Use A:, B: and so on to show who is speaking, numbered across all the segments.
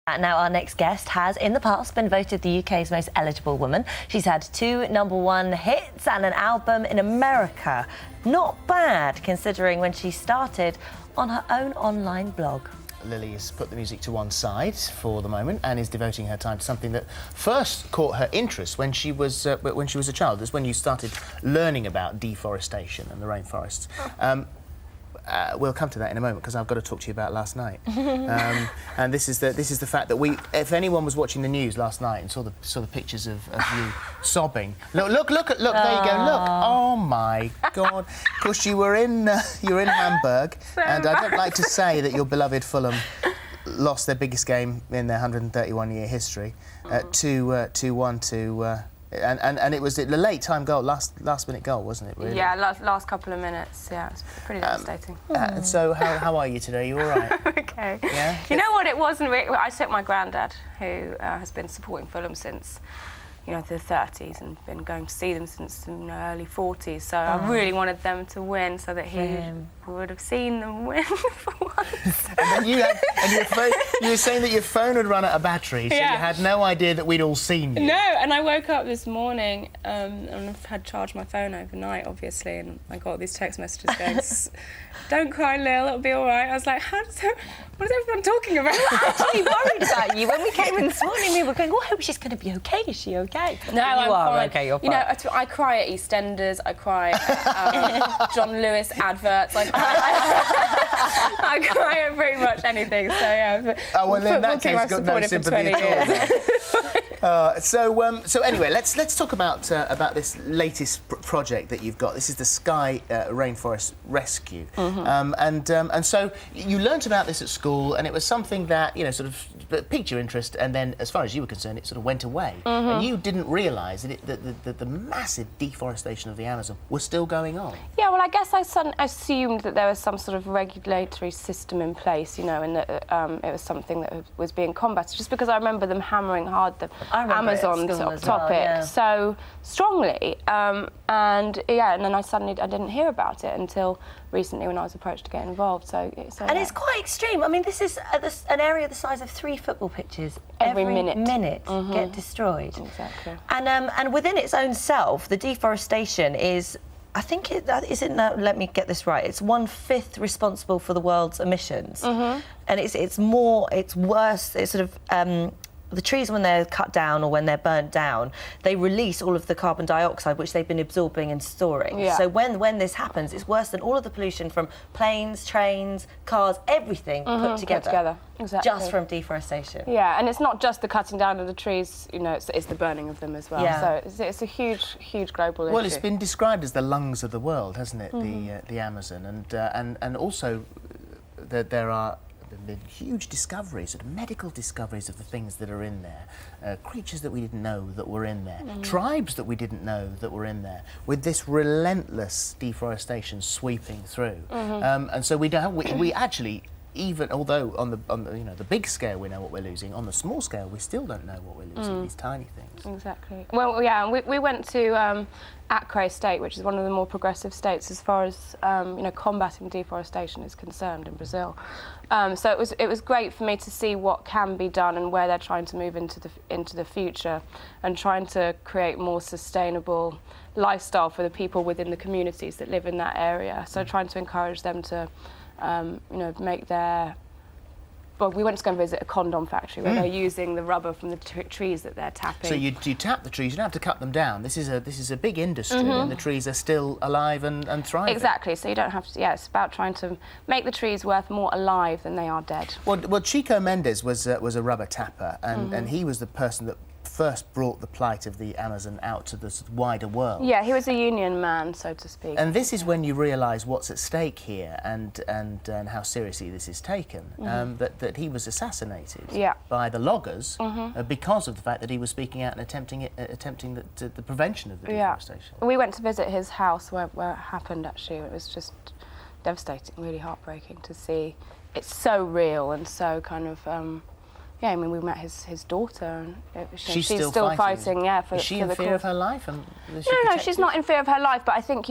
A: Now, our next guest has, in the past, been voted the UK's most eligible woman. She's had 2 number-1 hits and an album in America. Not bad, considering when she started on her own online blog.
B: Lily has put the music to one side for the moment and is devoting her time to something that first caught her interest when she was a child. It's when you started learning about deforestation and the rainforests. We'll come to that in a moment because I've got to talk to you about last night. And this is the fact that if anyone was watching the news last night and saw the pictures of you sobbing, look, there you go, look. Oh my God! Of course, you were in Hamburg, and I don't like to say that your beloved Fulham lost their biggest game in their 131-year history, 2-1 to. And it was the late time goal, last minute goal, wasn't it? Really?
C: Yeah, last couple of minutes. Yeah, it's pretty devastating.
B: So how are you today? You all right?
C: Okay.
B: Yeah.
C: You know what? It wasn't. I took my granddad, who has been supporting Fulham since, the 30s, and been going to see them since the early 40s. So I really wanted them to win, so that he would have seen them win for once.
B: And then you were saying that your phone had run out of battery, so you had no idea that we'd all seen you.
C: No, and I woke up this morning and I've had charged my phone overnight, obviously, and I got these text messages going, "Don't cry, Lil, it'll be all right." I was like, what is everyone talking about?
A: We were actually worried about you. When we came in this morning, we were going, I hope she's going to be OK. Is she OK?
C: No, I'm fine.
A: OK, you're fine.
C: I cry at EastEnders, I cry at John Lewis adverts, I cry at pretty much anything, so yeah.
B: Oh, well, in that case, got no sympathy at all. So anyway, let's talk about this latest project that you've got. This is the Skye Rainforest Rescue, and so you learnt about this at school, and it was something that sort of piqued your interest, and then, as far as you were concerned, it sort of went away, and you didn't realise that the massive deforestation of the Amazon was still going on.
C: Yeah, well, I guess I assumed that there was some sort of regulatory system in place, and that it was something that was being combated, just because I remember them hammering hard the Amazon topic so strongly, and then I didn't hear about it until recently when I was approached to get involved. So
A: it's quite extreme. I mean, this is an area the size of 3 football pitches. Every minute get destroyed.
C: Exactly.
A: And within its own self, the deforestation is, I think let me get this right, it's 1/5 responsible for the world's emissions. And it's worse, it's sort of the trees, when they're cut down or when they're burnt down, they release all of the carbon dioxide which they've been absorbing and storing.
C: Yeah.
A: So when this happens, it's worse than all of the pollution from planes, trains, cars, everything put together.
C: Exactly.
A: Just from deforestation.
C: Yeah, and it's not just the cutting down of the trees, it's the burning of them as well.
A: Yeah.
C: So it's a huge global issue.
B: Well, it's been described as the lungs of the world, hasn't it? The Amazon, and also there are been huge discoveries, sort of medical discoveries of the things that are in there, creatures that we didn't know that were in there, tribes that we didn't know that were in there, with this relentless deforestation sweeping through. And so we actually, even although on the big scale we know what we're losing, on the small scale we still don't know what we're losing, these tiny things.
C: Exactly. Well, yeah, we went to Acre State, which is one of the more progressive states as far as combating deforestation is concerned in Brazil. So it was great for me to see what can be done and where they're trying to move into the future, and trying to create more sustainable lifestyle for the people within the communities that live in that area. So trying to encourage them to make their... Well, we went to go and visit a condom factory where they're using the rubber from the trees that they're tapping.
B: So you tap the trees, you don't have to cut them down. This is a big industry, and the trees are still alive and thriving.
C: Exactly, so you don't have to... Yeah, it's about trying to make the trees worth more alive than they are dead.
B: Well, Chico Mendes was a rubber tapper, and he was the person that first brought the plight of the Amazon out to the wider world.
C: Yeah, he was a union man, so to speak.
B: And this is when you realise what's at stake here, and how seriously this is taken. That he was assassinated by the loggers because of the fact that he was speaking out and attempting the prevention of the deforestation.
C: We went to visit his house where it happened. Actually, it was just devastating, really heartbreaking to see. It's so real and so kind of. Yeah, I mean, we met his daughter, and she's still fighting. Yeah,
B: is she in fear of her life?
C: No, she's not in fear of her life. But I think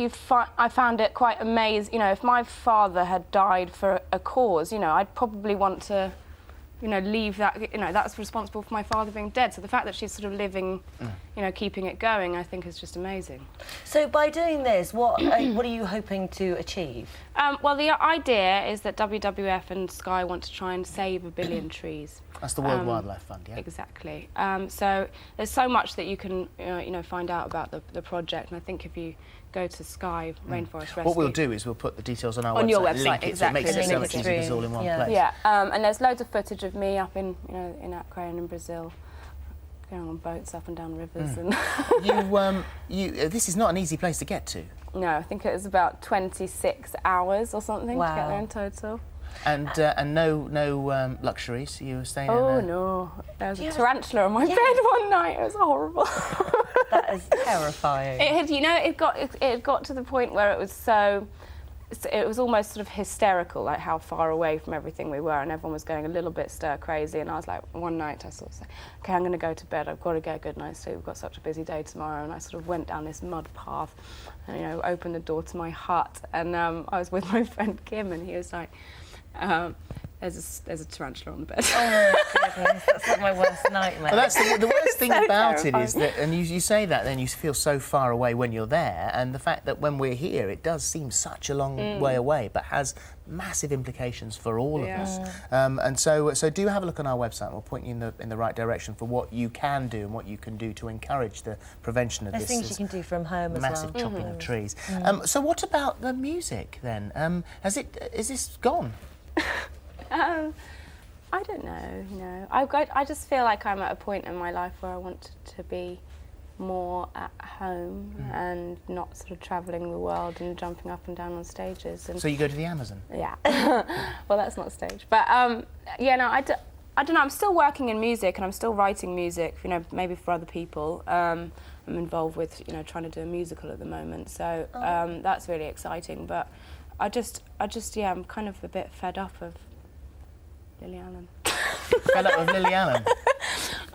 C: I found it quite amazing. If my father had died for a cause, I'd probably want to you know, leave that, you know, that's responsible for my father being dead. So the fact that she's sort of living, you know, keeping it going, I think is just amazing.
A: So by doing this, what are you hoping to achieve?
C: Well, the idea is that WWF and Sky want to try and save 1 billion trees.
B: That's the World Wildlife Fund, yeah?
C: Exactly. So there's so much that you can, you know, find out about the project, and I think if you go to Sky Rainforest Rescue...
B: What we'll do is we'll put the details on our
C: On
B: website.
C: your website,
B: link it,
C: exactly.
B: So it makes it so
A: Link
B: much
A: it
B: easier because it's
A: through.
B: all in one
A: Yeah.
B: place.
C: Yeah, and there's loads of footage of me up in, you know, in Acre and in Brazil, going on boats up and down rivers. And
B: This is not an easy place to get to.
C: no, I think it was about 26 hours or something to get there
A: Wow.
C: in total.
B: And no luxuries. You were staying
C: Oh
B: in
C: no, there was a
A: Yeah.
C: tarantula on my bed one night. It was horrible.
A: That is terrifying.
C: It had, you know, it got to the point where it was almost sort of hysterical, like how far away from everything we were, and everyone was going a little bit stir crazy. And I was like, one night I sort of said, okay, I'm going to go to bed. I've got to get a good night's sleep. We've got such a busy day tomorrow. And I sort of went down this mud path, and you know, opened the door to my hut, and I was with my friend Kim, and he was like, there's a tarantula on the bed.
A: Oh my goodness, that's like my worst nightmare.
B: Well, that's the worst thing
C: so
B: about it
C: terrifying.
B: is that, and you say that, then you feel so far away when you're there, and the fact that when we're here, it does seem such a long way away, but has massive implications for all of us. And so do have a look on our website. We'll point you in the right direction for what you can do and what you can do to encourage the prevention of
A: There's
B: this.
A: things you can do from home as well.
B: Massive chopping of trees. So what about the music then? Is this gone?
C: I don't know, you know. I just feel like I'm at a point in my life where I want to be more at home and not sort of travelling the world and jumping up and down on stages. And
B: So you go to the Amazon?
C: yeah, well, that's not stage. But yeah, no, I don't know. I'm still working in music and I'm still writing music, you know, maybe for other people. I'm involved with, you know, trying to do a musical at the moment. So that's really exciting. But I just, yeah, I'm kind of a bit fed up of Lily Allen.
B: Fed up with Lily Allen?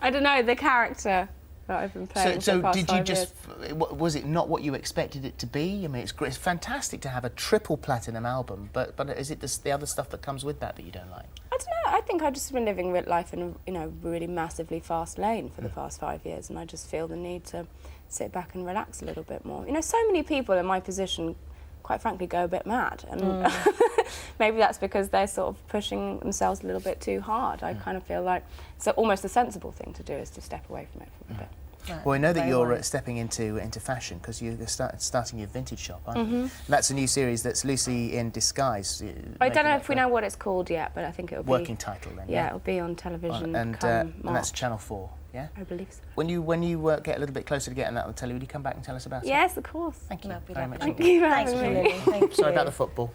C: I don't know, the character that I've been playing for
B: So
C: the past
B: did you
C: 5
B: just,
C: years.
B: was it not what you expected it to be? I mean, it's great, it's fantastic to have a triple platinum album, but is it the other stuff that comes with that you don't like?
C: I don't know, I think I've just been living life in a, you know, really massively fast lane for the past 5 years, and I just feel the need to sit back and relax a little bit more. You know, so many people in my position, quite frankly, go a bit mad, and maybe that's because they're sort of pushing themselves a little bit too hard. I kind of feel like it's almost a sensible thing to do is to step away from it for a bit.
A: Right.
B: Well, I know that
A: Very
B: you're
A: wise.
B: stepping into fashion because you're starting your vintage shop, aren't you? And that's a new series that's Lucy in Disguise.
C: I don't know if we know what it's called yet, but I think it'll be...
B: Working title then,
C: Yeah, it'll be on television
B: and
C: come
B: that's
C: March.
B: Channel 4, yeah?
C: I believe so.
B: When you get a little bit closer to getting that on the telly, would you come back and tell us about it?
C: Yes, of course.
B: Thank you
A: That'd be
B: very
A: lovely.
B: much.
C: Thank you for
A: Thank
C: having
A: you,
C: me.
A: Lily. Thank you.
B: Sorry about the football.